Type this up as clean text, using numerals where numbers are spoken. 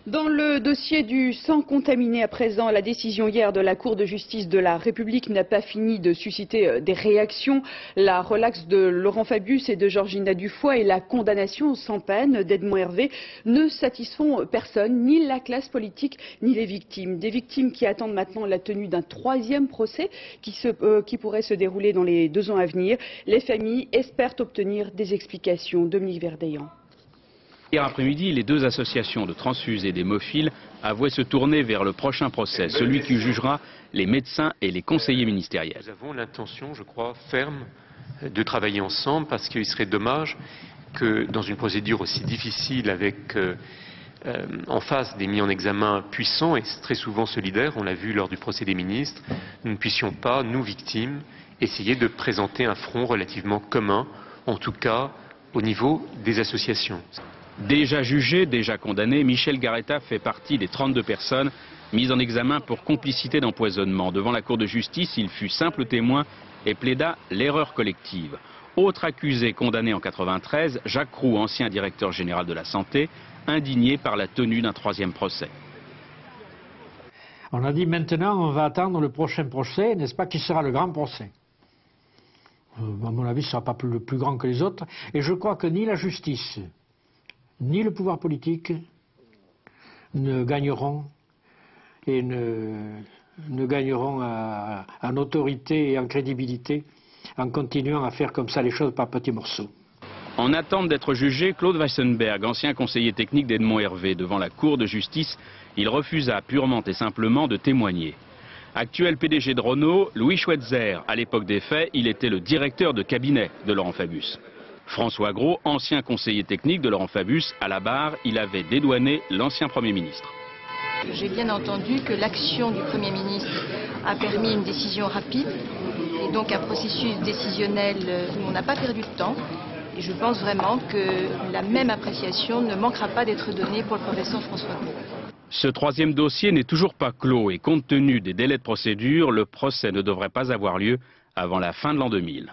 Dans le dossier du sang contaminé à présent, la décision hier de la Cour de justice de la République n'a pas fini de susciter des réactions. La relaxe de Laurent Fabius et de Georgina Dufoy et la condamnation sans peine d'Edmond Hervé ne satisfont personne, ni la classe politique, ni les victimes. Des victimes qui attendent maintenant la tenue d'un troisième procès qui pourrait se dérouler dans les 2 ans à venir. Les familles espèrent obtenir des explications. Dominique Verdeillan. Hier après-midi, les 2 associations de transfusés d'hémophiles avouaient se tourner vers le prochain procès, celui qui jugera les médecins et les conseillers ministériels. Nous avons l'intention, je crois, ferme de travailler ensemble parce qu'il serait dommage que dans une procédure aussi difficile avec en face des mis en examen puissants et très souvent solidaires, on l'a vu lors du procès des ministres, nous ne puissions pas, nous victimes, essayer de présenter un front relativement commun, en tout cas au niveau des associations. Déjà jugé, déjà condamné, Michel Garetta fait partie des 32 personnes mises en examen pour complicité d'empoisonnement. Devant la Cour de justice, il fut simple témoin et plaida l'erreur collective. Autre accusé condamné en 1993, Jacques Roux, ancien directeur général de la santé, indigné par la tenue d'un 3e procès. On a dit maintenant on va attendre le prochain procès, n'est-ce pas, qui sera le grand procès. À mon avis, ce ne sera pas le plus grand que les autres. Et je crois que ni la justice, ni le pouvoir politique ne gagneront et ne gagneront en autorité et en crédibilité en continuant à faire comme ça les choses par petits morceaux. En attente d'être jugé, Claude Weissenberg, ancien conseiller technique d'Edmond Hervé, devant la Cour de justice, il refusa purement et simplement de témoigner. Actuel PDG de Renault, Louis Schweitzer, à l'époque des faits, il était le directeur de cabinet de Laurent Fabius. François Gros, ancien conseiller technique de Laurent Fabius, à la barre, il avait dédouané l'ancien Premier ministre. J'ai bien entendu que l'action du Premier ministre a permis une décision rapide et donc un processus décisionnel où on n'a pas perdu de temps. Et je pense vraiment que la même appréciation ne manquera pas d'être donnée pour le professeur François Gros. Ce 3e dossier n'est toujours pas clos et compte tenu des délais de procédure, le procès ne devrait pas avoir lieu avant la fin de l'an 2000.